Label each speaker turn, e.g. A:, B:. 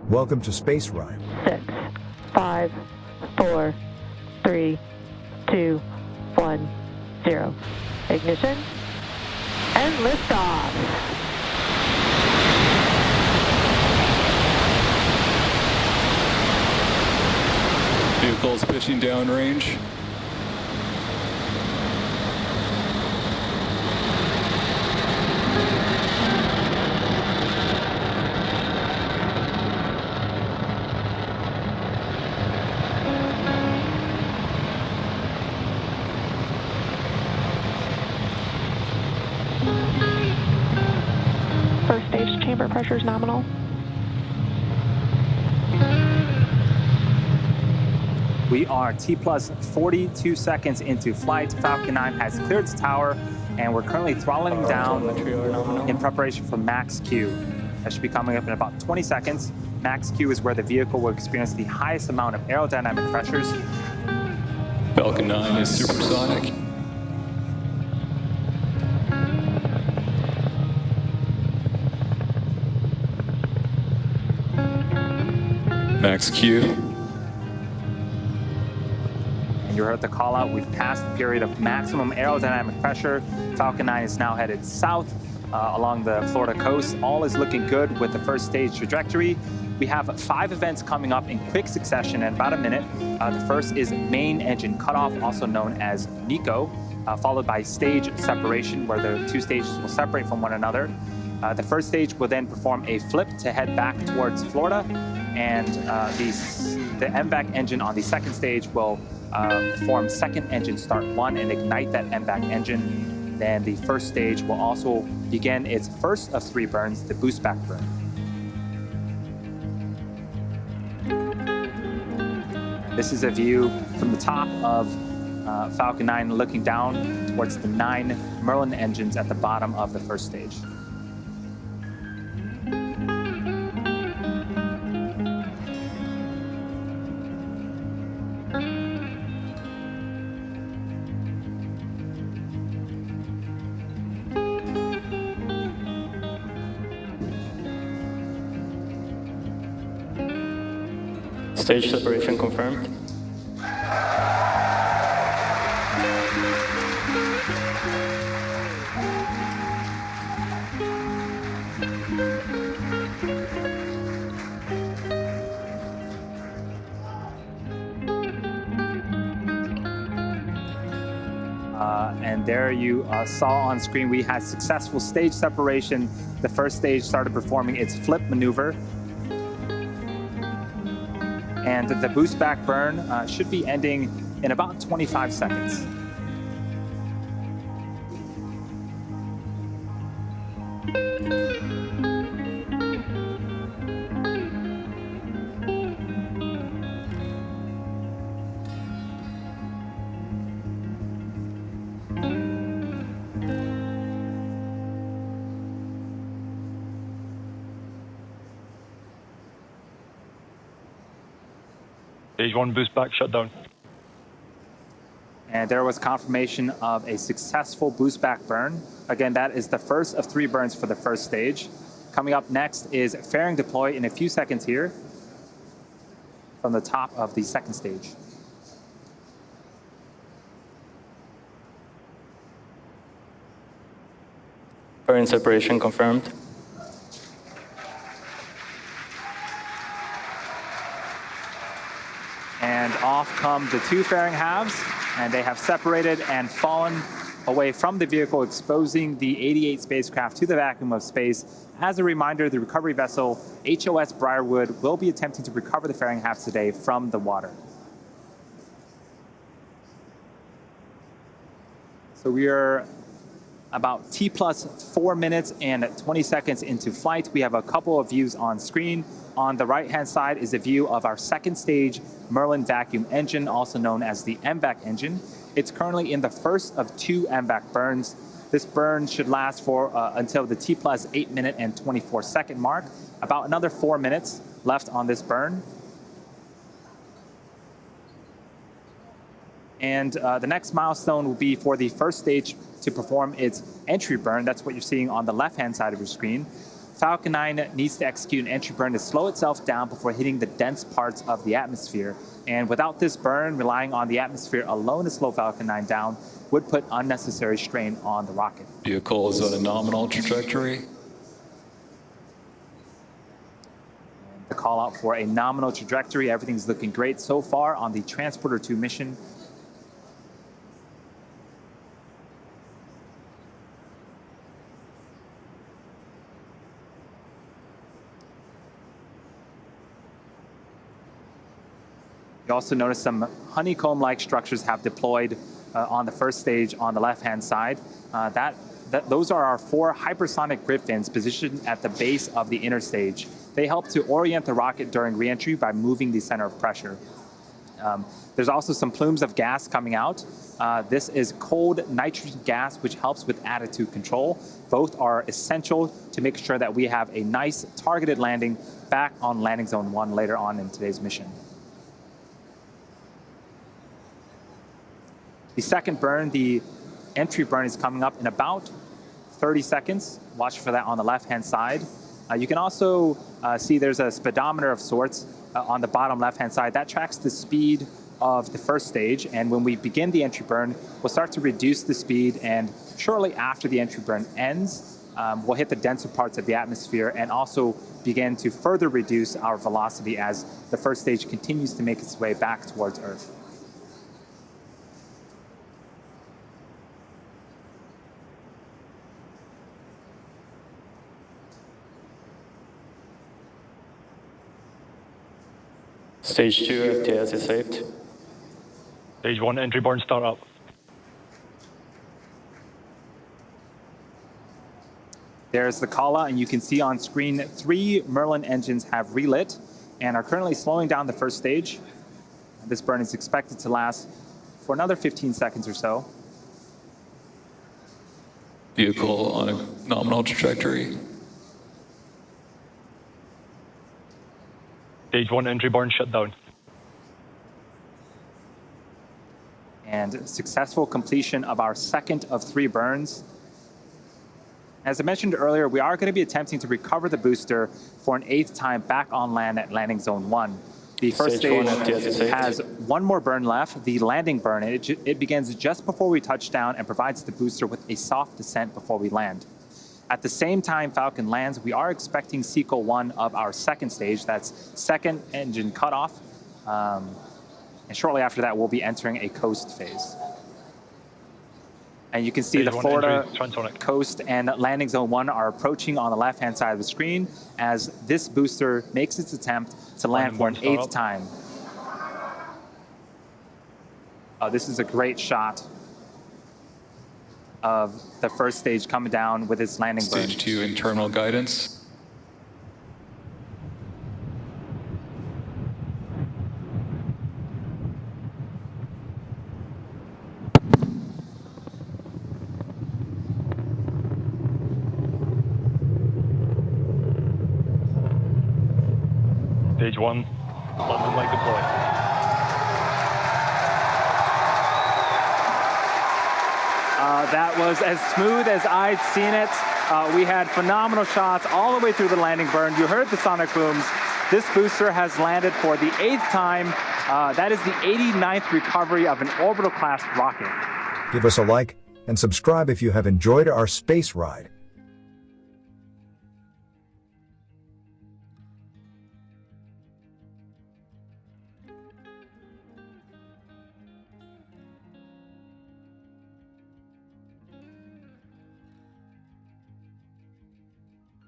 A: Welcome to Space Ride.
B: 6, 5, 4, 3, 2, 1, 0. Ignition and liftoff.
C: Vehicles pitching downrange.
B: First stage chamber pressure is nominal.
D: We are T plus 42 seconds into flight. Falcon 9 has cleared the tower, and we're currently throttling down in preparation for max Q. That should be coming up in about 20 seconds. Max Q is where the vehicle will experience the highest amount of aerodynamic pressures.
C: Falcon 9 is supersonic. Max Q.
D: And you heard the call out. We've passed the period of maximum aerodynamic pressure. Falcon 9 is now headed south along the Florida coast. All is looking good with the first stage trajectory. We have 5 events coming up in quick succession in about a minute. The first is main engine cutoff, also known as NECO, followed by stage separation, where the 2 stages will separate from one another. The first stage will then perform a flip to head back towards Florida, and the MVAC engine on the second stage will perform second engine start 1 and ignite that MVAC engine. Then the first stage will also begin its first of 3 burns, the boost back burn. This is a view from the top of Falcon 9 looking down towards the 9 Merlin engines at the bottom of the first stage.
E: Stage separation confirmed.
D: And there you saw on screen, we had successful stage separation. The first stage started performing its flip maneuver. And the boost back burn should be ending in about 25 seconds.
F: Stage 1 boost back shutdown.
D: And there was confirmation of a successful boost back burn. Again, that is the first of 3 burns for the first stage. Coming up next is fairing deploy in a few seconds here from the top of the second stage.
E: Fairing separation confirmed.
D: And off come the 2 fairing halves, and they have separated and fallen away from the vehicle, exposing the 88 spacecraft to the vacuum of space. As a reminder, the recovery vessel HOS Briarwood will be attempting to recover the fairing halves today from the water. So we are about T plus 4 minutes and 20 seconds into flight. We have a couple of views on screen. On the right-hand side is a view of our second stage Merlin vacuum engine, also known as the MVAC engine. It's currently in the first of 2 MVAC burns. This burn should last for until the T plus 8 minute and 24 second mark. About another 4 minutes left on this burn. And the next milestone will be for the first stage to perform its entry burn. That's what you're seeing on the left-hand side of your screen. Falcon 9 needs to execute an entry burn to slow itself down before hitting the dense parts of the atmosphere. And without this burn, relying on the atmosphere alone to slow Falcon 9 down would put unnecessary strain on the rocket.
C: Vehicle is on a nominal trajectory.
D: The call out for a nominal trajectory. Everything's looking great so far on the Transporter 2 mission. You also notice some honeycomb-like structures have deployed on the first stage on the left-hand side. Those are our 4 hypersonic grid fins positioned at the base of the inner stage. They help to orient the rocket during reentry by moving the center of pressure. There's also some plumes of gas coming out. This is cold nitrogen gas, which helps with attitude control. Both are essential to make sure that we have a nice targeted landing back on landing zone 1 later on in today's mission. The second burn, the entry burn, is coming up in about 30 seconds. Watch for that on the left-hand side. You can also see there's a speedometer of sorts on the bottom left-hand side. That tracks the speed of the first stage, and when we begin the entry burn, we'll start to reduce the speed, and shortly after the entry burn ends, we'll hit the denser parts of the atmosphere and also begin to further reduce our velocity as the first stage continues to make its way back towards Earth.
E: Stage 2 FTS is saved.
F: Stage 1 entry burn start up.
D: There's the call out, and you can see on screen 3 Merlin engines have relit and are currently slowing down the first stage. This burn is expected to last for another 15 seconds or so.
C: Vehicle on a nominal trajectory.
F: Stage 1 entry burn shut down.
D: And successful completion of our second of 3 burns. As I mentioned earlier, we are going to be attempting to recover the booster for an 8th time back on land at landing zone 1. The first stage has 1 more burn left, the landing burn. It begins just before we touch down and provides the booster with a soft descent before we land. At the same time Falcon lands, we are expecting cycle 1 of our second stage. That's second engine cutoff. And shortly after that, we'll be entering a coast phase. And you can see the Florida coast and landing zone 1 are approaching on the left-hand side of the screen as this booster makes its attempt to land for an 8th time. This is a great shot of the first stage coming down with its landing burn.
C: Stage 2 internal guidance.
F: Stage 1, London light deploy.
D: That was as smooth as I'd seen it. We had phenomenal shots all the way through the landing burn. You heard the sonic booms. This booster has landed for the 8th time. That is the 89th recovery of an orbital class rocket.
A: Give us a like and subscribe if you have enjoyed our space ride.